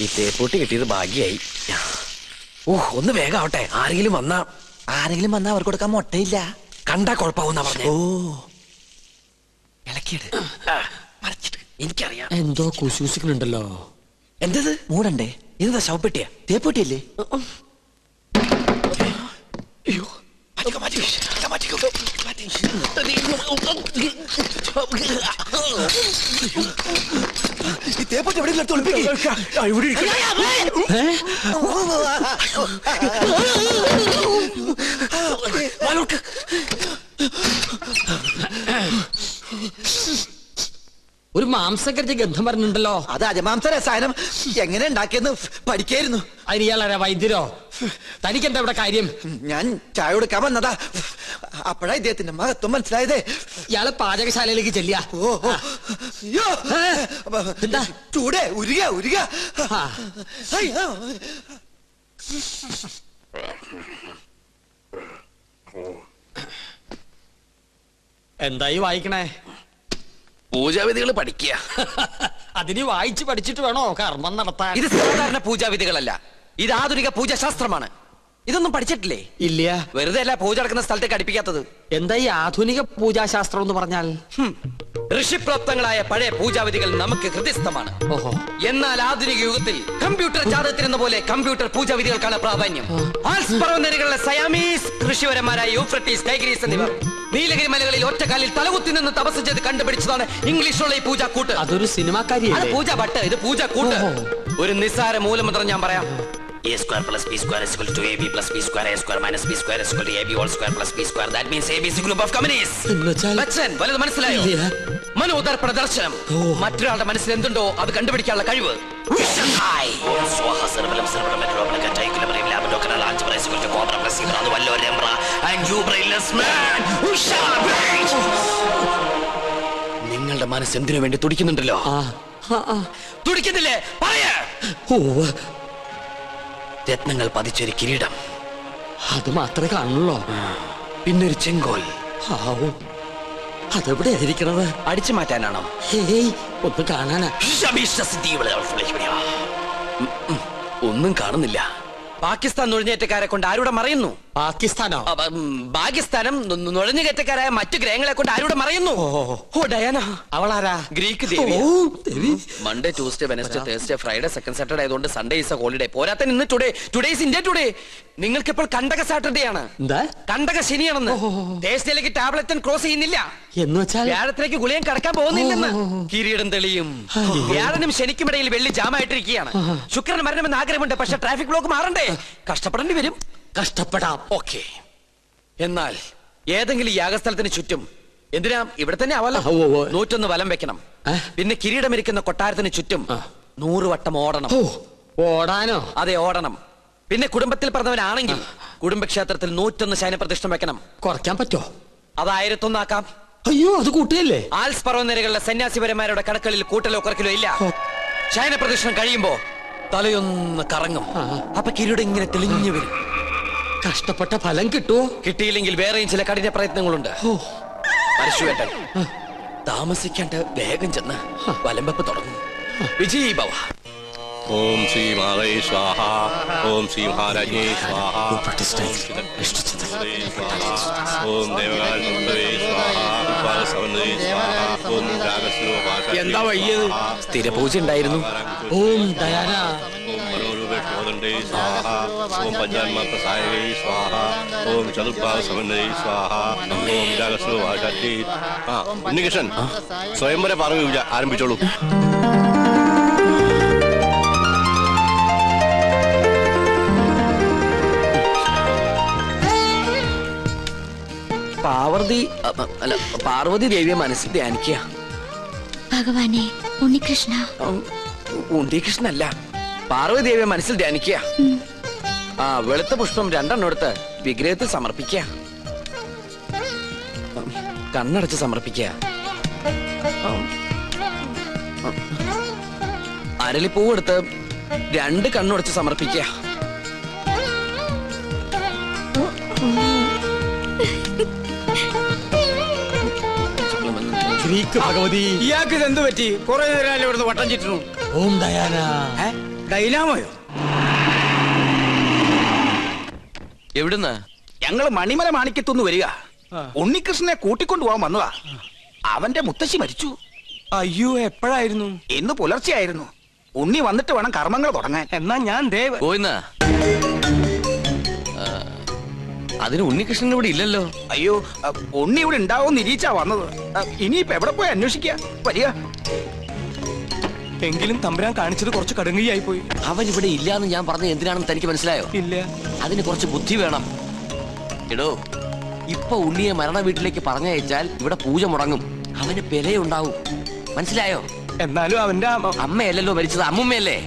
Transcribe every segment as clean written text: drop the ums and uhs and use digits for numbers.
ഈ തേപ്പൂട്ടി കിട്ടിയത് ഭാഗ്യായി. ഒന്ന് വേഗം ആവട്ടെ. ആരെങ്കിലും വന്നാ അവർക്ക് കൊടുക്കാൻ മുട്ടയില്ല. കണ്ടാ കുഴപ്പമാവുന്ന പറഞ്ഞ. ഇളക്കിയിട്ട് മറിച്ചിട്ട് എനിക്കറിയാം. എന്തോ കുശൂസിക്കുന്നുണ്ടല്ലോ. എന്തത്? മൂടണ്ടേ? ഇതെന്താ ശവപ്പെട്ടിയാ? തേപ്പൊട്ടിയല്ലേ? അയ്യോ, ഈ തേപ്പൊട്ടി എവിടെ ഒരു മാംസക്കരച്ച് ഗന്ധം പറഞ്ഞിട്ടുണ്ടല്ലോ. അത് അജമാംസ രസായനം എങ്ങനെ ഉണ്ടാക്കിയെന്ന് പഠിക്കായിരുന്നു. അതിന് ഇയാളാരാ വൈദ്യരോ? തനിക്കെന്താ ഇവിടെ കാര്യം? ഞാൻ ചായ കൊടുക്കാൻ വന്നതാ. അപ്പോഴാ ഇദ്ദേഹത്തിന്റെ മഹത്വം മനസ്സിലായതേ. ഇയാള് പാചകശാലയിലേക്ക് ചെല്ലിയ. എന്താ ചൂടേ? ഉരുക. എന്തായി വായിക്കണേ? പൂജാവിധികൾ പഠിക്കുക. അതിന് വായിച്ച് പഠിച്ചിട്ട് വേണോ കർമ്മം നടത്താൻ. ഇത് സാധാരണ പൂജാവിധികളല്ല, ഇത് ആധുനിക പൂജാശാസ്ത്രമാണ്. ഇതൊന്നും പഠിച്ചിട്ടില്ലേ? ഇല്ല. വെറുതെ അല്ല പൂജ നടക്കുന്ന സ്ഥലത്തേക്ക് അടുപ്പിക്കാത്തത്. എന്താ ഈ ആധുനിക പൂജാശാസ്ത്രം എന്ന് പറഞ്ഞാൽ? ഋഷിപ്രോക്തങ്ങളായ പഴയ പൂജാവിധികൾ നമുക്ക് ഹൃദയസ്ഥമാണ്. ഓഹോ. എന്നാൽ ആധുനിക യുഗത്തിൽ കമ്പ്യൂട്ടർ ജാതകത്തിനെന്ന പോലെ കമ്പ്യൂട്ടർ പൂജാവിധികൾക്കാണ് പ്രാധാന്യം. ആൽസ് പർവ്വതനിരകളിലെ സയാമീസ് ഋഷിവരന്മാരായ യൂഫ്രട്ടീസ്, ടൈഗ്രീസ് എന്നിവർ നീലഗിരി മലകളിൽ ഒറ്റക്കാലിൽ തലകുത്തി നിന്ന് തപസ് ചെയ്ത് കണ്ടുപിടിച്ചതാണ് ഇംഗ്ലീഷുള്ള ഈ പൂജാക്കൂട്ട്. അതൊരു സിനിമാക്കാരിയല്ലേ? പൂജ ഭട്ട്, ഇത് പൂജാക്കൂട്ട്. ഒരു നിസ്സാര മൂലമന്ത്രം ഞാൻ പറയാം. A square plus b square is equal to ab plus b square, a square minus b square is equal to ab whole square plus b square. That means ab is a group of companies. Bachchan, വലുത് മനസ്സിലായോ? മനോദർപ്പണ ദർശനം. മറ്റൊരാളുടെ മനസ്സിൽ എന്തുണ്ടോ അത് കണ്ടുപിടിക്കാനുള്ള കഴിവ്. നിങ്ങളുടെ മനസ്സ് എന്തിനു വേണ്ടി തുടിക്കുന്നുണ്ടല്ലോ? തുടിക്കുന്നില്ലേ? പറയാ. രത്നങ്ങൾ പതിച്ചൊരു കിരീടം, അത് മാത്രമേ കാണുള്ളൂ. പിന്നൊരു ചെങ്കോൽ. അതെവിടെ ആയിരിക്കണത്? അടിച്ചു മാറ്റാനാണോ? ഒന്ന് കാണാനാ. ഒന്നും കാണുന്നില്ല. പാകിസ്ഥാൻ നുഴഞ്ഞേറ്റക്കാരെ കൊണ്ട് ആരുടെ മറയുന്നു? പാകിസ്ഥാനോ? പാകിസ്ഥാനം നുഴഞ്ഞുകയറ്റക്കാരായ മറ്റു ഗ്രഹങ്ങളെ കൊണ്ട് ആരുടെ മറയുന്നു? ഓ ഡയാന. അവളാരാ? ഗ്രീക്ക് ദേവി. Monday, Tuesday, Wednesday, Thursday, Friday, second Saturday ആയതുകൊണ്ട് സൺഡേ ഈസ് എ ഹോളിഡേ. പോരാത്ത ഇന്ന് ടുഡേ ഈസ് ഇന്ത്യ ടുഡേ. നിങ്ങൾക്ക് ഇപ്പോൾ കണ്ടക സാറ്റർഡേ ആണ്. കണ്ടക ശനിയാണെന്ന്. തേഴ്സ്ഡേയിലേക്ക് ടാബ്ലറ്റ് ക്രോസ് ചെയ്യുന്നില്ല എന്ന് വെച്ചാൽ വ്യാഴത്തിലേക്ക് ഗുളിയം കടക്കാൻ പോകുന്നില്ലെന്ന്. കിരീടം തെളിയും. വ്യാഴനും ശനിക്കും ഇടയിൽ വെള്ളി ജാമായിട്ടിരിക്കുകയാണ്. ശുക്രന് മരണമെന്ന് ആഗ്രഹമുണ്ട്, പക്ഷെ ട്രാഫിക് ബ്ലോക്ക് മാറണ്ടേ? കഷ്ടപ്പെടേണ്ടി വരും. കഷ്ടപ്പെടാം. ഓക്കെ. എന്നാൽ ഏതെങ്കിലും യാഗസ്ഥലത്തിന് ചുറ്റും, എന്തിനാ ഇവിടെ തന്നെ ആവല്ലോ, 101 വലം വെക്കണം. പിന്നെ കിരീടമിരിക്കുന്ന കൊട്ടാരത്തിന് ചുറ്റും 100 വട്ടം ഓടണം. ഓടാനോ? അതെ, ഓടണം. പിന്നെ കുടുംബത്തിൽ പറഞ്ഞവനാണെങ്കിൽ കുടുംബക്ഷേത്രത്തിൽ 101 ശയനപ്രതിഷ്ഠ വെക്കണം. കുറയ്ക്കാൻ പറ്റോ? അത് 1001 ആക്കാം. അയ്യോ, അത് കൂട്ടുകയല്ലേ? ആൽസ് പർവ്വതനിരകളിലെ സന്യാസിപരന്മാരുടെ കടക്കളിൽ കൂട്ടലോ കുറക്കലോ ഇല്ല. ശയനപ്രതിഷ്ഠ കഴിയുമ്പോ തലയൊന്ന് കറങ്ങും. അപ്പൊ കിരീടം ഇങ്ങനെ തെളിഞ്ഞു വരും. കഷ്ടപ്പെട്ട ഫലം കിട്ടുവോ? കിട്ടിയില്ലെങ്കിൽ വേറെയും ചില കഠിന പ്രയത്നങ്ങളുണ്ട്. പരശുവേട്ടൻ താമസിക്കാണ്ട് വേഗം ചെന്ന് വലംവെപ്പ് തുടങ്ങും. വിജയ് ഭവ. ഓം ശ്രീ മഹാദേവ സ്വാഹ. ഓം ശ്രീ മഹാരാജ്ഞേ സ്വാഹ. ഓം ദേവകാലേ സ്വാഹ. എന്താ വയ്യത്? സ്ഥിരപൂജ ഉണ്ടായിരുന്നു. ഓം ദയാന. ഓം മനോരൂപേ ശോദണ്ഡേ സ്വാഹ. ഓം പഞ്ചാന്മാത്ര സായകേ സ്വാഹ. ഓം ചതുർഭാഗ സമന്വയേ സ്വാഹ. ഓം രാഗസ്ലോ ആചാര്യ. ഉണ്ണികൃഷ്ണൻ, സ്വയംവര പാർവ്വ പൂജ ആരംഭിച്ചോളൂ. പാർവതി ദേവിയെ മനസ്സിൽ ധ്യാനിക്കുക. ഭഗവാനെ, ഉണ്ണികൃഷ്ണ. ഉണ്ണികൃഷ്ണല്ല, പാർവതി ദേവിയെ മനസ്സിൽ ധ്യാനിക്കുക. വെളുത്ത പുഷ്പം 2 എടുത്ത് വിഗ്രഹത്തിൽ സമർപ്പിക്കുക. കണ്ണടച്ച് സമർപ്പിക്കുക. അരളിപ്പൂവെടുത്ത് 2 കണ്ണുടച്ച് സമർപ്പിക്കുക. ഗ്രീക്ക് ഭഗവതി. ഇയാൾക്ക് ഇത് എന്ത് പറ്റി? കുറെ നേരം ഇവിടുന്ന് വട്ടം ചുറ്റുന്നു. ഓം ഡയാന. ഡൈനാമോയോ? എവിടുന്ന്? ഞങ്ങള് മണിമല മാണിക്കത്തുനിന്ന് വരിക. ഉണ്ണികൃഷ്ണനെ കൂട്ടിക്കൊണ്ടുപോകാൻ വന്നതാ. അവന്റെ മുത്തശ്ശി മരിച്ചു. അയ്യോ, എപ്പോഴായിരുന്നു? ഇന്ന് പുലർച്ചെയായിരുന്നു. ഉണ്ണി വന്നിട്ട് വേണം കർമ്മങ്ങൾ തുടങ്ങാൻ. എന്നാ ഞാൻ ദേവ്. പോയിന്ന്. അതിന് ഉണ്ണികൃഷ്ണൻ ഇവിടെ ഇല്ലല്ലോ. അയ്യോ, ഉണ്ണി ഇവിടെ ഉണ്ടാവും നിരീച്ചാ വന്നത്. ഇനിയിപ്പോ എവിടെ പോയി അന്വേഷിക്കുക? വരിക. എങ്കിലും തമ്പുരാൻ കാണിച്ചത് കുറച്ച് കടുങ്കയായി പോയി. അവൻ ഇവിടെ ഇല്ലാന്ന് ഞാൻ പറഞ്ഞത് എന്തിനാണെന്ന് തനിക്ക് മനസ്സിലായോ? ഇല്ല. അതിന് കുറച്ച് ബുദ്ധി വേണം. എടോ, ഇപ്പൊ ഉണ്ണിയെ മരണ വീട്ടിലേക്ക് പറഞ്ഞയച്ചാൽ ഇവിടെ പൂജ മുടങ്ങും. അവന് പെലയുണ്ടാവും. മനസ്സിലായോ? എന്നാലും അവന്റെ അമ്മയല്ലല്ലോ മരിച്ചത്, അമ്മുമ്മയല്ലേ?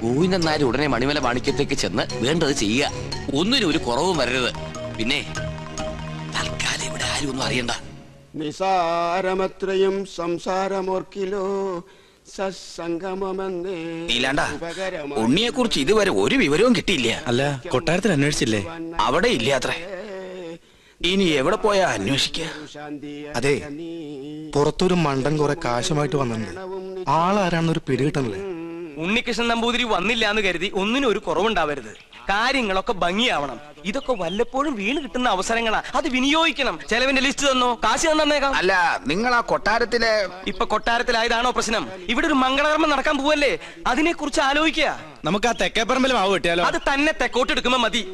ഗോവിന്ദൻ നായർ ഉടനെ മണിമല മാണിക്യത്തേക്ക് ചെന്ന് വേണ്ടത് ചെയ്യുക. ഒന്നിനും ഒരു കുറവും വരരുത്. പിന്നെ തൽക്കാലം ഇവിടെ ആരും ഒന്നും അറിയണ്ട. നിസാരമത്രയും സംസാരമോർക്കിലോ സത്സംഗമമെന്നേ. നീലാണ്ട, ഉണ്ണിയെ കുറിച്ച് ഇതുവരെ ഒരു വിവരവും കിട്ടിയില്ല. അല്ല, കൊട്ടാരത്തിൽ അന്വേഷിച്ചില്ലേ? അവിടെ ഇല്ലാത്രേ. ഇനി എവിടെ പോയാ അന്വേഷിക്കുക? അതെ, പുറത്തൊരു മണ്ടൻ കുറെ കാശുമായിട്ട് വന്നിട്ടുണ്ട്. ആളാരാണെന്നൊരു പിടികിട്ടണല്ലേ. ഉണ്ണികൃഷ്ണൻ നമ്പൂതിരി വന്നില്ല എന്ന് കരുതി ഒന്നിനും ഒരു കുറവുണ്ടാവരുത്. കാര്യങ്ങളൊക്കെ ഭംഗിയാവണം. ഇതൊക്കെ വല്ലപ്പോഴും വീണ് കിട്ടുന്ന അവസരങ്ങളാ, അത് വിനിയോഗിക്കണം. ചെലവിന്റെ ലിസ്റ്റ് തന്നോ, കാശ് തന്നേക്കാം. അല്ല, നിങ്ങൾ ആ കൊട്ടാരത്തിലെ ഇപ്പൊ കൊട്ടാരത്തിലായതാണോ പ്രശ്നം? ഇവിടെ ഒരു മംഗളകർമ്മം നടക്കാൻ പോവല്ലേ, അതിനെ കുറിച്ച് ആലോചിക്കുക. നമുക്ക് ആ തെക്കേപ്പറമ്പിൽ മാവ് കിട്ടിയാലോ? അത് തന്നെ തെക്കോട്ട് എടുക്കുമ്പോ മതി.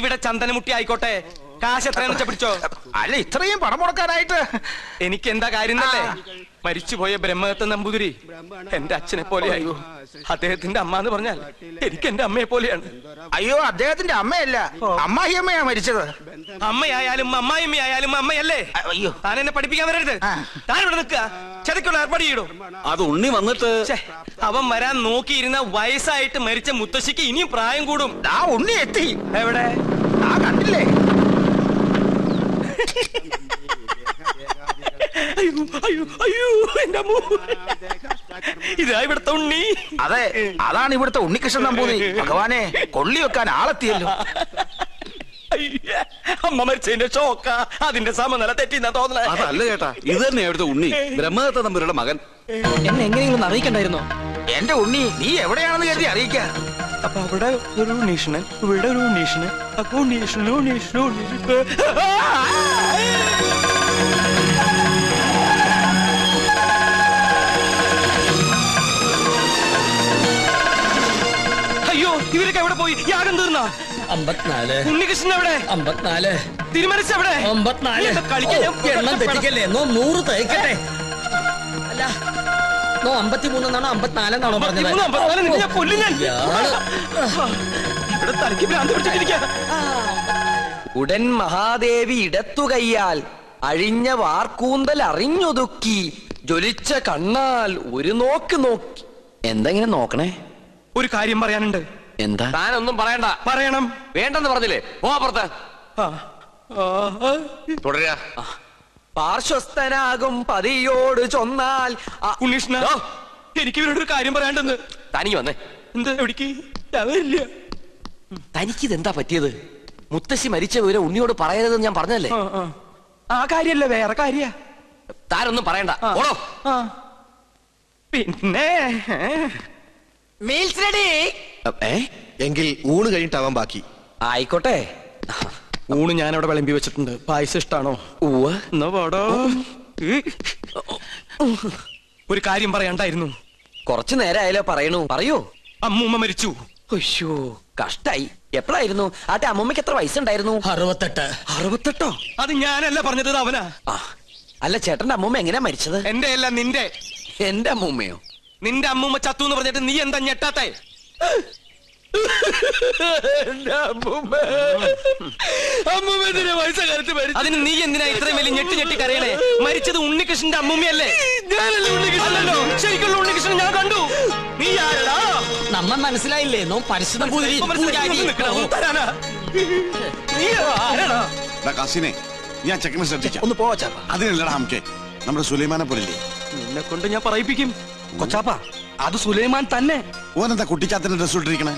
ഇവിടെ ചന്ദനമുട്ടി ആയിക്കോട്ടെ. കാശ് എത്രയാന്ന് വെച്ചാ പിടിച്ചോ. അല്ല, ഇത്രയും പണം മുടക്കാനായിട്ട് എനിക്ക് എന്താ കാര്യം തന്നെ? മരിച്ചുപോയ ബ്രഹ്മദത്ത നമ്പൂതിരി എന്റെ അച്ഛനെ പോലെയായി. അദ്ദേഹത്തിന്റെ അമ്മ എന്ന് പറഞ്ഞാൽ എനിക്ക് എന്റെ അമ്മയെ പോലെയാണ്. അയ്യോ, അദ്ദേഹത്തിന്റെ അമ്മയല്ല, അമ്മായിയമ്മയാ മരിച്ചത്. അമ്മയായാലും അമ്മായിമ്മയായാലും അമ്മയല്ലേ? അയ്യോ, താൻ എന്നെ പഠിപ്പിക്കാൻ വരരുത്. താൻ ഇവിടെ നിൽക്കുക. ചതയ്ക്കുള്ള ഏർപ്പാട് ചെയ്യടോ. അത് ഉണ്ണി വന്നിട്ട് അവൻ വരാൻ നോക്കിയിരുന്ന വയസ്സായിട്ട് മരിച്ച മുത്തശ്ശിക്ക് ഇനിയും പ്രായം കൂടും. ആ ഉണ്ണി എത്തി. എവിടെ? ആ കണ്ടില്ലേ? അയ്യോ അയ്യോ അയ്യോ, എന്റെ അമ്മോ. ഇതാ ഇവിടുത്തെ ഉണ്ണി. അതെ, അതാണ് ഇവിടുത്തെ ഉണ്ണികൃഷ്ണൻ നമ്പൂതിരി. ഭഗവാനെ, കൊള്ളി വെക്കാൻ ആളെത്തിയല്ലോ. അയ്യ, അമ്മ മരിച്ചതിന്റെ ഷോക്ക. അതിന്റെ സമനില തെറ്റിന്നാ തോന്നണേ. അതല്ല ചേട്ടാ, ഇത് തന്നെ അവിടുത്തെ ഉണ്ണി, ബ്രഹ്മദത്ത നമ്പൂരിയുടെ മകൻ. എന്നെ എങ്ങനെയെങ്കിലും അറിയിക്കണ്ടായിരുന്നോ? എന്റെ ഉണ്ണി, നീ എവിടെയാണെന്ന് കരുതി അറിയിക്ക. അപ്പൊ അവിടെ ഒരു ഉണ്ണീഷണൻ, ഇവിടെ ഒരു ഉണ്ണീഷണൻ. അപ്പൊ ഉണ്ണീഷണൻ ഉണ്ണീഷണൻ ഉണ്ണീഷണൻ. അയ്യോ, ഇവരൊക്കെ എവിടെ പോയി? യാഗം തീർന്ന 54 ഉണ്ണികൃഷ്ണൻ എവിടെ? 54 തിരുമനസ് എവിടെ? 54 കളിക്കാൻ എണ്ണം തെറ്റിക്കല്ലേ. 100 തയ്ക്കട്ടെ. അല്ല, 53 എന്നാണോ 54 എന്നാണോ പറഞ്ഞത്? ഇവിടെ തലയ്ക്ക് ഭ്രാന്ത് പിടിച്ചിട്ടിരിക്കുക. ഉടൻ മഹാദേവി ഇടത്തു കയ്യാൽ അഴിഞ്ഞ വാർക്കൂന്തൽ അറിഞ്ഞൊതുക്കി ജ്വലിച്ച കണ്ണാൽ ഒരു നോക്ക് നോക്കി. എന്തെങ്ങനെ നോക്കണേ? ഒരു കാര്യം പറയാനുണ്ട്. എന്താ? താനൊന്നും പറയണ്ട. പറയണം. വേണ്ടെന്ന് പറഞ്ഞില്ലേ? പോ പുറത്ത്. തുടരുക. പാർശ്വസ്ഥനാകും പതിയോട് ചൊന്നാൽ. ഉണ്ണീഷ്ണ, എനിക്ക് ഇവരോട് ഒരു കാര്യം പറയാണ്ടെന്ന്. തനിക്ക് വന്നേ. എന്താ? എവിടേക്ക്? അവരില്ല. തനിക്കിതെന്താ പറ്റിയത്? മുത്തശ്ശി മരിച്ച വിവരം ഉണ്ണിയോട് പറയരുതെന്ന് ഞാൻ പറഞ്ഞല്ലേ? ആ കാര്യല്ല, വേറെ കാര്യ. താനൊന്നും പറയണ്ട. ഓടോ. പിന്നെ മീൽസ് റെഡി. എങ്കിൽ ഊണ് കഴിഞ്ഞിട്ടാവാൻ ബാക്കി. ആയിക്കോട്ടെ. ഊണ് ഞാൻ അവിടെ വിളമ്പി വെച്ചിട്ടുണ്ട്. പായസം ഇഷ്ടാണോ? എന്നാ പാടോ. ഒരു കാര്യം പറയാണ്ടായിരുന്നു. കുറച്ചു നേരമായാലോ പറയണു. പറയൂ. അമ്മൂമ്മ മരിച്ചു. അയ്യോ, കഷ്ടായി. എപ്പോഴായിരുന്നു? ആട്ടെ, അമ്മൂമ്മക്ക് എത്ര വയസ്സുണ്ടായിരുന്നു? 68. 68? അത് ഞാനല്ല പറഞ്ഞത്, അവനാ. അല്ല, ചേട്ടന്റെ അമ്മൂമ്മ എങ്ങനെയാ മരിച്ചത്? എന്റെ അല്ല, നിന്റെ. എന്റെ അമ്മൂമ്മയോ? നിന്റെ അമ്മൂമ്മ ചത്തു എന്ന് പറഞ്ഞിട്ട് നീ എന്താ ഞെട്ടാത്തെ? അതിന് നീ എന്തിനാ ഇത്രയും വലിയ ഞെട്ടി കരയണേ? മരിച്ചത് ഉണ്ണികൃഷ്ണന്റെ അമ്മൂമ്മയല്ലേ? അല്ലല്ലോ, ശരിക്കുള്ള ഉണ്ണികൃഷ്ണൻ ഞാൻ കണ്ടു. നീ ആരടാ? നമ്മ മനസ്സിലായില്ലേ? നോ പരിശുദ്ധ കാസിനെ, ഞാൻ ചെക്കനെ ശ്രദ്ധിക്കാം. ഒന്ന് പോവാ. അതിനല്ലടാ നമുക്ക് നമ്മുടെ സുലൈമാനെ പോലില്ലേ. നിന്നെ കൊണ്ട് ഞാൻ പറയിപ്പിക്കും. കൊച്ചാപ്പ, അത് സുലൈമാൻ തന്നെ. ഓനെന്താ കുട്ടിച്ചാത്തന്റെ ഡ്രസ് ഇട്ടിരിക്കണേ?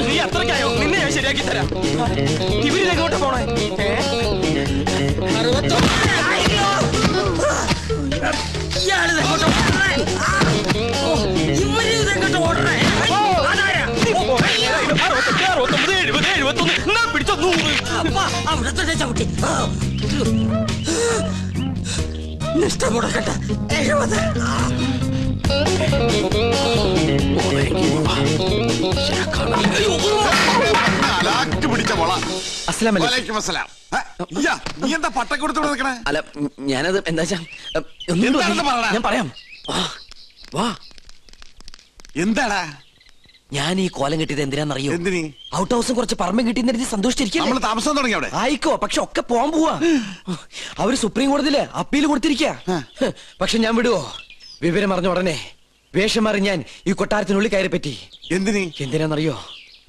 നീ അത്രയ്ക്കായോ? നിന്നെ ഞാൻ ശരിയാക്കി തരാം. ഇവരിതെങ്ങോട്ട് പോണേ? നിഷ്ഠമുടക്കട്ടെ 70. പിടിച്ച മോള അസ്സലാമു അലൈക്കും. വലൈക്കും അസ്സലാം. നീ എന്താ പട്ടം കൊടുത്തോണ്ട് നിൽക്കണേ? അല്ല ഞാനത് എന്താ വെച്ചാ, എന്താണെന്ന് പറയടാ. ഞാൻ പറയാം. വാ. എന്താടാ ഞാൻ ഈ കോലം കിട്ടിയത് എന്തിനാന്നറിയോ? എന്തിനി? ഔട്ട് ഹൗസും കുറച്ച് പറമ്പും കിട്ടിയെന്ന് സന്തോഷിച്ചിരിക്കും. നമ്മള് താമസം തുടങ്ങി അവിടെ. ആയിക്കോ, പക്ഷെ ഒക്കെ പോവാൻ പോവാ. അവര് സുപ്രീം കോടതിയില് അപ്പീൽ കൊടുത്തിരിക്കാ. പക്ഷെ ഞാൻ വിടുവോ? വിവരം അറിഞ്ഞ ഉടനെ വേഷം മാറി ഞാൻ ഈ കൊട്ടാരത്തിനുള്ളിൽ കയറി പറ്റി. എന്തിനാന്നറിയോ?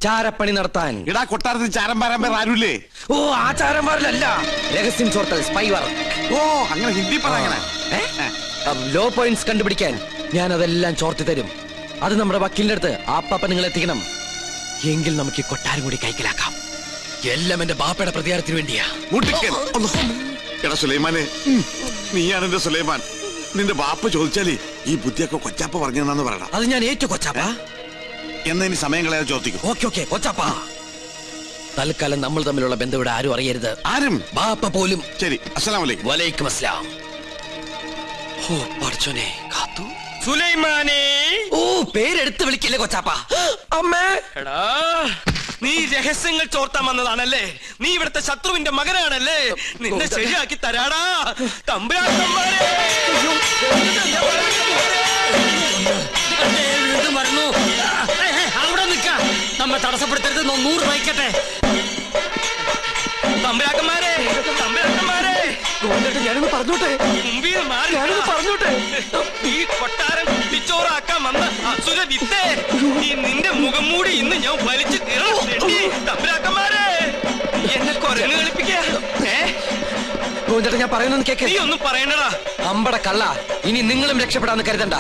ചാരപ്പണി നടത്താൻ. ഇടാ കൊട്ടാരത്തിൽ ചാരം പാരാൻ പേർ ആരുമില്ലേ? ഓ, ആ ചാരന്മാരിലല്ല, രഹസ്യം ചോർത്തൽ, സ്പൈ വർക്ക്. ഓ, അങ്ങനെ ഹിന്ദി പറ. അങ്ങനെ ലോ പോയിന്റ്സ് കണ്ടുപിടിക്കാൻ ഞാൻ അതെല്ലാം ചോർത്തി തരും. അത് നമ്മുടെ വക്കീലിന്റെ അടുത്ത് ആപ്പാപ്പ നിങ്ങൾ എത്തിക്കണം. എങ്കിൽ നമുക്ക് ഈ കൊട്ടാരം കൂടി കൈക്കലാക്കാം. എല്ലാം എന്റെ ബാപ്പയുടെ പ്രതികാരത്തിന് വേണ്ടിയാ. എടാ സുലൈമാനെ, നീയാണ് എന്റെ സുലൈമാൻ. നിന്റെ ബാപ്പ ചോദിച്ചാലേ ഈ ബുദ്ധിയൊക്കെ കൊച്ചാപ്പ പറഞ്ഞെന്നു പറയണം. അത് ഞാൻ ഏറ്റു കൊച്ചാപ്പ. എന്നാ ഇനി സമയം കളയാതെ ചോദിക്കും. ഓക്കെ കൊച്ചാപ്പ. തൽക്കാലം നമ്മൾ തമ്മിലുള്ള ബന്ധം ഇവിടെ ആരും അറിയരുത്. ആരും? ബാപ്പ പോലും. ശരി. അസ്സലാമു അലൈക്കും. വലൈക്കും അസ്സലാം. ഓ പഠിച്ചോനെ, കാത്തു. സുലൈമാനേ. ഓ, പേരെടുത്ത് വിളിക്കില്ലേ കൊച്ചാപ്പ. അമ്മേ. എടാ, നീ രഹസ്യങ്ങൾ ചോർത്താൻ വന്നതാണല്ലേ? നീ ഇവിടുത്തെ ശത്രുവിന്റെ മകനാണല്ലേ? നിന്നെ ശരിയാക്കി തരാടാ തമ്പുരാക്കന്മാരെ. അവിടെ നിൽക്ക, നമ്മെ തടസ്സപ്പെടുത്തരുത്. 100 വയ്ക്കട്ടെ. തമ്പുരാക്കന്മാരെ, ഞാനൊന്ന് പറഞ്ഞോട്ടെ. മുമ്പിൽ മാറി പറഞ്ഞോട്ടെ. ഈ കൊട്ടാരം കുട്ടിച്ചോറാക്കാൻ വന്ന അസുര വിത്തേ, ഈ നിന്റെ മുഖം മൂടി ഇന്ന് ഞാൻ വലിച്ചു തീർന്നു. തമ്പുരാക്കന്മാരെ, എന്നെ കൊരങ്ങ് കളിപ്പിക്കാ. ഞാൻ പറയുന്നത് കേക്ക്. നീ ഒന്നും പറയണ്ടടാ. അമ്പട കള്ള, ഇനി നിങ്ങളും രക്ഷപ്പെടാന്ന് കരുതണ്ട.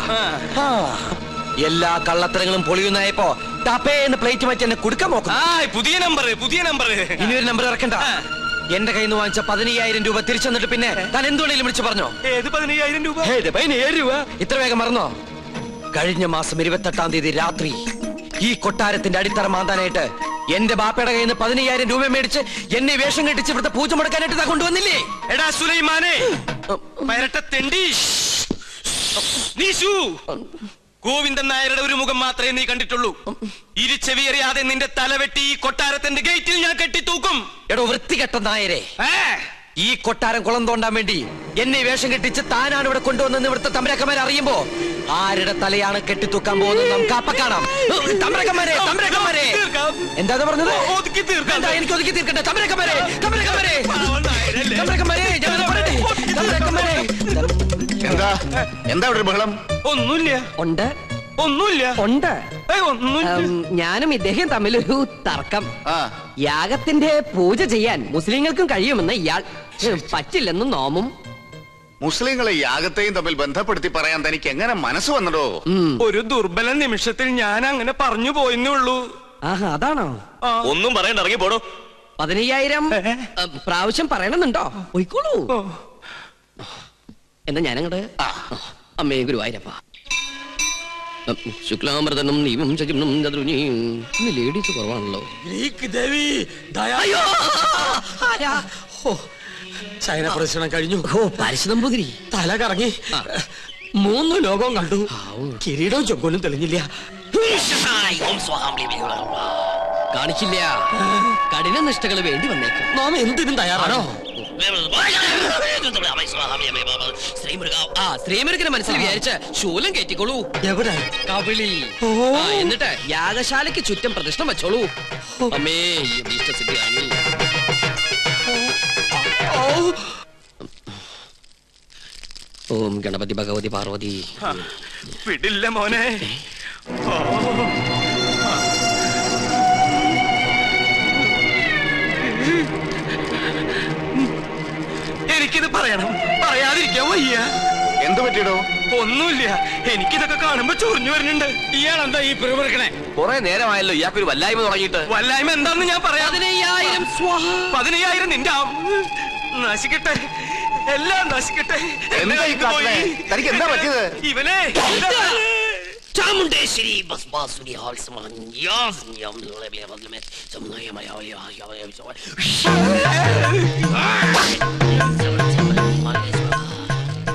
എല്ലാ കള്ളത്തരങ്ങളും പൊളിയുന്നായപ്പോ ടപ്പേന്ന് പ്ലേറ്റ് മാറ്റി എന്നെ കൊടുക്കാൻ നോക്കും. പുതിയ നമ്പർ. ഇനി ഒരു നമ്പർ ഇറക്കണ്ട. എന്റെ കയ്യിൽ നിന്ന് വാങ്ങിച്ച 15,000 രൂപ തിരിച്ചു തന്നിട്ട് പിന്നെ താൻ എന്തുകൊണ്ടെങ്കിലും വിളിച്ചു പറഞ്ഞോ? ഏത് 15,000 രൂപ? 15,000 രൂപ ഇത്ര വേഗം മറന്നോ? കഴിഞ്ഞ മാസം 28-ാം തീയതി രാത്രി ഈ കൊട്ടാരത്തിന്റെ അടിത്തറ മാന്താനായിട്ട് എന്റെ ബാപ്പയുടെ കയ്യിൽ നിന്ന് 15,000 രൂപ മേടിച്ച് എന്നെ വേഷം കെട്ടിച്ച് ഇവിടുത്തെ പൂജ മുടക്കാനായിട്ട് കൊണ്ടുവന്നില്ലേ? എടാ സുലൈമാനെ, പരട്ട തെണ്ടി, നീശു, ഗോവിന്ദൻ നായരുടെ ഒരു മുഖം മാത്രമേ നീ കണ്ടിട്ടുള്ളൂ. ഇരുചെവിയറിയാതെ നിന്റെ തലവെട്ടി ഈ കൊട്ടാരത്തിന്റെ ഗേറ്റിൽ ഞാൻ കെട്ടിത്തൂക്കും. എടോ വൃത്തികെട്ട നായരെ, ഈ കൊട്ടാരം കുളം തോണ്ടാൻ വേണ്ടി എന്നെ വേഷം കെട്ടിച്ച് താനാണ് ഇവിടെ കൊണ്ടുവന്നെന്ന് ഇവിടുത്തെ തമ്പരക്കന്മാരെ അറിയുമ്പോ ആരുടെ തലയാണ് കെട്ടിത്തൂക്കാൻ പോകുന്നത് നമുക്ക് അപ്പ കാണാം. തമ്പരക്കന്മാരെ, എന്താ പറഞ്ഞത്? എനിക്ക് ഒതുക്കി തീർക്കട്ടെ. തമ്പരക്കന്മാരെ, എന്താ ഇവിടെ ബഹളം? ഒന്നുമില്ല. ഞാനും ഇദ്ദേഹം തമ്മിലൊരു തർക്കം. യാഗത്തിന്റെ പൂജ ചെയ്യാൻ മുസ്ലിങ്ങൾക്കും കഴിയുമെന്ന് ഇയാൾ, പറ്റില്ലെന്നും നോമും. മുസ്ലിങ്ങളെ യാഗത്തെയും തമ്മിൽ ബന്ധപ്പെടുത്തി പറയാൻ തനിക്ക് എങ്ങനെ മനസ്സ് വന്നടോ? ഒരു ദുർബല നിമിഷത്തിൽ ഞാൻ അങ്ങനെ പറഞ്ഞു പോയെന്നേ ഉള്ളൂ. അതാണോ? ഒന്നും പറയണ്ട, ഇറങ്ങി പോടോ. 15,000 പ്രാവശ്യം പറയണമെന്നുണ്ടോ? പോയിക്കോളൂ. എന്നാ ഞാനങ്ങട്. അമ്മേ ഗുരുവായൂരപ്പ. ശുക്ലാമൃതനും നീവും ചകിനും ചതുരുനിയും. ഇന്ന് ലേഡീസ് കുറവാണല്ലോ. ചൈന പ്രദർശനം കഴിഞ്ഞു. പാരിശുനമ്പൂതിരി തല കറങ്ങി 3 ലോകവും കണ്ടു. കിരീടവും ചൊക്കോലും തെളിഞ്ഞില്ല. കാണിക്കില്ല. കഠിന നിഷ്ഠകൾ വേണ്ടി വന്നേക്കും. നാം എന്തിനും തയ്യാറാണോ? ശ്രീമുരുകനെ മനസ്സിൽ വിചാരിച്ച് ശൂലം കയറ്റിക്കോളൂ. എവിടെ? കവിളിൽ. എന്നിട്ട് യാഗശാലയ്ക്ക് ചുറ്റും പ്രദക്ഷിണം വെച്ചോളൂ. അമ്മേ ഇഷ്ടസിദ്ധിയാണ്. ഓം ഗണപതി ഭഗവതി പാർവതി. വിടില്ല മോനെ. എനിക്കിത് പറയണം, പറയാതിരിക്കാൻ വയ്യ. എന്ത് പറ്റിയടോ? ഒന്നുമില്ല, എനിക്കിതൊക്കെ കാണുമ്പോ ചൊറിഞ്ഞു വരുന്നുണ്ട്. ഇയാളെന്താ ഈ പിറുപിറുക്കണേ? കുറെ നേരമായല്ലോ ഇയാൾക്കൊരു വല്ലായ്മ തുടങ്ങിയിട്ട്. വല്ലായ്മ എന്താന്ന് ഞാൻ പറയാം. 15,000 15,000 നിന്റെ നശിക്കട്ടെ, എല്ലാം നശിക്കട്ടെ. എന്താ ഈ കാട്ടണേ? തനിക്ക് എന്താ പറ്റിയത്? ഇവനെ ചാമുണ്ടേശ്വരി ബസ് ബാസുരി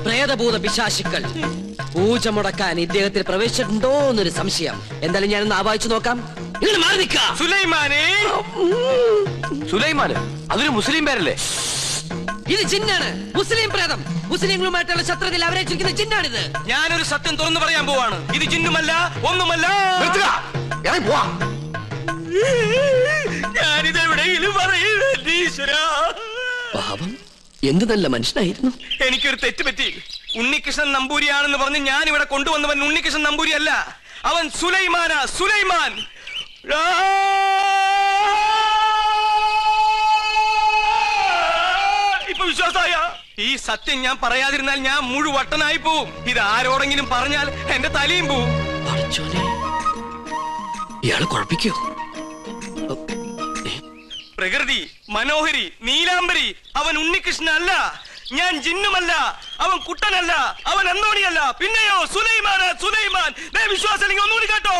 പ്രേതഭൂത പിശാശുക്കൾ പൂജ മുടക്കാൻ ഇദ്ദേഹത്തിൽ പ്രവേശിച്ചിട്ടുണ്ടോ എന്നൊരു സംശയം. എന്തായാലും ഞാനൊന്ന് ആവാഹിച്ചു നോക്കാം. ഇങ്ങനെ മാറി നിൽക്കാം. സുലൈമാനെ. സുലൈമാന് അതൊരു മുസ്ലിം പേരല്ലേ? ഇത് ജിന്നാണ്, മുസ്ലിം പ്രേതം. മുസ്ലിങ്ങളുമായിട്ടുള്ള ശത്രുതയിൽ അവരേറ്റിരിക്കുന്ന ജിന്നാണിത്. ഞാനൊരു സത്യം തുറന്നു പറയാൻ പോവാണ്. ഇത് ജിന്നുമല്ല, ഒന്നുമല്ല. ഞാനിത് എവിടെയെങ്കിലും പറയൂരാ. പാപം, എന്ത് നല്ല മനുഷ്യനായിരുന്നു. എനിക്കൊരു തെറ്റ് പറ്റി. ഉണ്ണികൃഷ്ണൻ നമ്പൂരിയാണെന്ന് പറഞ്ഞ് ഞാൻ ഇവിടെ കൊണ്ടുവന്നവൻ ഉണ്ണികൃഷ്ണൻ നമ്പൂരി അല്ല, അവൻ സുലൈമാനാ, സുലൈമാൻ. ഇപ്പൊ വിശ്വാസായ? ഈ സത്യം ഞാൻ പറയാതിരുന്നാൽ ഞാൻ മുഴുവട്ടനായി പോവും. ഇത് ആരോടെങ്കിലും പറഞ്ഞാൽ എന്റെ തലയും പോവും. ഇയാള് കുഴപ്പിക്കോ? പ്രകൃതി മനോഹരി നീലാംബരി, അവൻ ഉണ്ണികൃഷ്ണൻ അല്ല. ഞാൻ ജിന്നുമല്ല, അവൻ കുട്ടനല്ല, അവൻ അന്തോണിയല്ല. പിന്നെയോ സുലൈമാനാ, സുലൈമാൻ. വിശ്വാസം അല്ലെങ്കിൽ ഒന്നുകൂടി കേട്ടോ.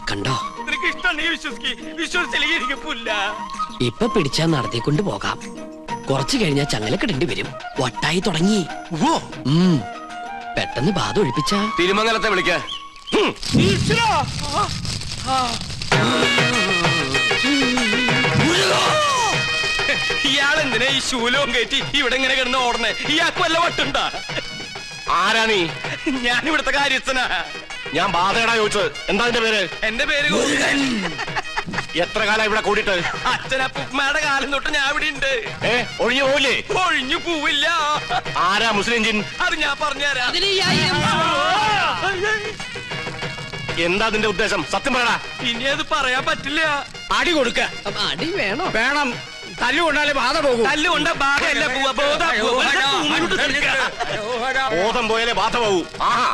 കണ്ടോ, നിനക്ക് ഇഷ്ടം നീ വിശ്വസിച്ചില്ലെങ്കിൽ എനിക്ക് പുല്ല. ഇപ്പൊ പിടിച്ചാ നടത്തിക്കൊണ്ട് പോകാം. കുറച്ചു കഴിഞ്ഞാൽ ചങ്ങലക്കിടേണ്ടി വരും. വട്ടായി തുടങ്ങി. പെട്ടെന്ന് ബാധ ഒഴിപ്പിച്ച തിരുമംഗലത്തെ വിളിക്ക. ഇയാളെന്തിനാ ഈ ശൂലവും കയറ്റി ഇവിടെ ഇങ്ങനെ കിടന്ന് ഓടണേ? ഇയാൾക്ക് വല്ല വട്ടുണ്ടാ? ആരാ നീ? ഞാൻ ഇവിടുത്തെ കാര്യസ്ഥനാ. ഞാൻ ബാധയടാ ചോദിച്ചത്. എന്താ നിന്റെ പേര്? എന്റെ പേര് എത്ര കാലം ഇവിടെ കൂടിയിട്ട്? അച്ഛനപ്പൂമ്മയുടെ കാലം തൊട്ട് ഞാൻ ഇവിടെ ഉണ്ട്. ഒഴിഞ്ഞു പോവില്ലേ? ഒഴിഞ്ഞു പോവില്ല. ആരാ മുസ്ലിം ജിൻ? അത് ഞാൻ പറഞ്ഞുതരാം. എന്താ നിന്റെ ഉദ്ദേശം? സത്യം പറയടാ. ഇനി അത് പറയാൻ പറ്റില്ല. അടി കൊടുക്ക. അടി വേണോ? വേണം. തല്ലുകൊണ്ടാലേ ബാധ പോകും. തല്ലുകൊണ്ട ബാധയല്ല പോവാ. ബോധം പോയാലേ ബാധ പോകൂ. ആഹാ.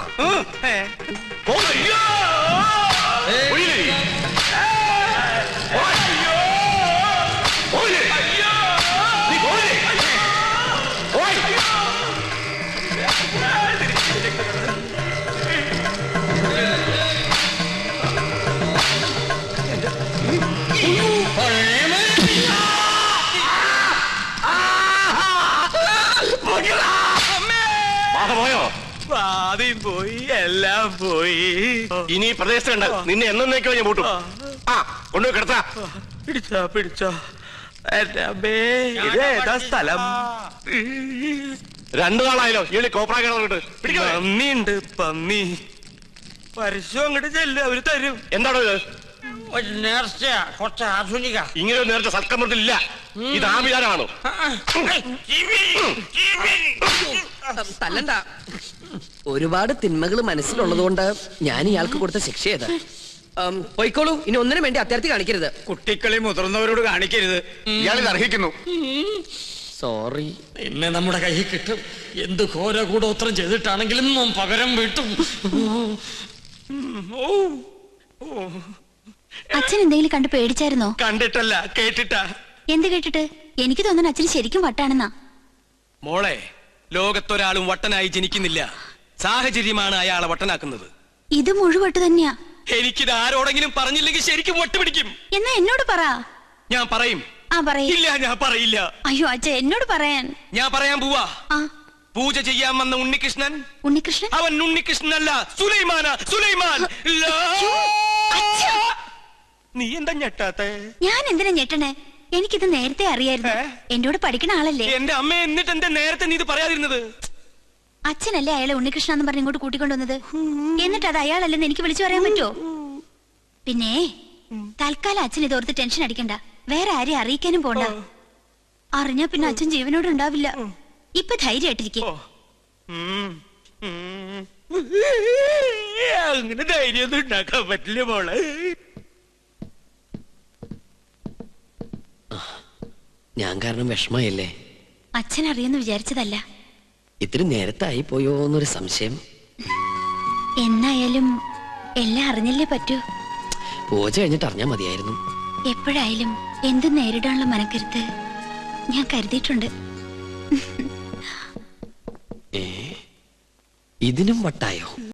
പോയോ? ബാധയും പോയി, എല്ലാം പോയി. ഇനി പ്രദേശത്തുണ്ട്. നിന്നെ എന്നേക്കോ ഞാൻ പൂട്ടും. ആ കൊണ്ടുപോയി കിടത്താ. പിടിച്ചോ. ഇതേതാ സ്ഥലം? 2 നാളായല്ലോ ഈ കോപ്രാ കിടന്നിട്ട്. പന്നിയുണ്ട്, പന്നി. പരസ്യം അങ്ങോട്ട് ചെല്ല്, അവര് തരും. എന്താണോ ഇത്? ഒരു നേർച്ച, കുറച്ച് ആധുനിക. ഇങ്ങനെ ഒരു നേരത്തെ സൽക്കരണത്തിലില്ല. ഇത് ആഭിചാരമാണോ? തല്ലണ്ട. ഒരുപാട് തിന്മകൾ മനസ്സിലുള്ളത് കൊണ്ട് ഞാൻ ഇയാൾക്ക് കൊടുത്ത ശിക്ഷ ചെയ്ത്. പോയിക്കോളൂ. ഇനി ഒന്നിനും വേണ്ടി അത്യാർത്ഥി കാണിക്കരുത്. കുട്ടികളെ മുതിർന്നവരോട് കാണിക്കരുത്. ഇയാളിത് അർഹിക്കുന്നു. സോറി. എന്നെ നമ്മുടെ കയ്യിൽ കിട്ടും. എന്ത് ഘോര കൂടോത്രം ചെയ്തിട്ടാണെങ്കിലും പകരം വീട്ടും. അച്ഛൻ എന്തെങ്കിലും കണ്ട് പേടിച്ചായിരുന്നോ? കണ്ടിട്ടല്ല, കേട്ടിട്ടാ. എന്ത് കേട്ടിട്ട്? എനിക്ക് തോന്നുന്നു അച്ഛന് ശരിക്കും വട്ടാണെന്നാ. മോളെ, ലോകത്തൊരാളും വട്ടനായി ജനിക്കുന്നില്ല. സാഹചര്യമാണ് അയാളെ വട്ടനാക്കുന്നത്. ഇത് മുഴുവട്ട് തന്നെയാ. എനിക്കിത് ആരോടെങ്കിലും പറഞ്ഞില്ലെങ്കിൽ ശരിക്കും വട്ട് പിടിക്കും. എന്നാ എന്നോട് പറ. ഞാൻ പറയും. പറയില്ല. ഞാൻ പറയില്ല. അയ്യോ അച്ഛ, എന്നോട് പറയാൻ. ഞാൻ പറയാൻ പോവാ. പൂജ ചെയ്യാൻ വന്ന ഉണ്ണികൃഷ്ണൻ. ഉണ്ണികൃഷ്ണൻ? അവൻ ഉണ്ണികൃഷ്ണനല്ല, സുലൈമാനാ, സുലൈമാൻ. നീ എന്താ ഞെട്ടാത്തെ? ഞാൻ എന്തിനാ ഞെട്ടണേ? എനിക്കിത് നേരത്തെ അറിയായിരുന്നു. എന്നോട് പഠിക്കണ ആളല്ലേ. എന്റെ അമ്മ. എന്നിട്ട് എന്താ നേരത്തെ നീ ഇത് പറയാതിരുന്നത്? അച്ഛനല്ലേ അയാളെ ഉണ്ണികൃഷ്ണൻ എന്ന് പറഞ്ഞ് ഇങ്ങോട്ട് കൂട്ടിക്കൊണ്ടുവന്നത്. എന്നിട്ട് അത് അയാളല്ലെന്ന് എനിക്ക് വിളിച്ചു പറയാൻ പറ്റുമോ? പിന്നെ തൽക്കാലം അച്ഛൻ ഇതോർത്ത് ടെൻഷൻ അടിക്കണ്ട. വേറെ ആരെയും അറിയിക്കാനും പോണ്ട. അറിഞ്ഞാ പിന്നെ അച്ഛൻ ജീവനോട് ഉണ്ടാവില്ല. ഇപ്പൊ ധൈര്യമായിട്ടിരിക്കും. അങ്ങനെ ധൈര്യമൊന്നും ഉണ്ടാക്കാൻ പറ്റില്ല മോളെ. ഞാൻ കാരണം വിഷമയല്ലേ? അച്ഛൻ അറിയെന്ന് വിചാരിച്ചതല്ല. ഇത്തിരി നേരത്തായി പോയോ എന്നൊരു സംശയം. എന്നായാലും എല്ലാം അറിഞ്ഞല്ലേ പറ്റൂ. പൂജ കഴിഞ്ഞിട്ട് അറിഞ്ഞാൽ മതിയായിരുന്നു. എപ്പോഴായാലും എന്തും നേരിടാനുള്ള മനക്കരുത്ത് ഞാൻ കരുതിയിട്ടുണ്ട്. ഇതിനും വട്ടായോ?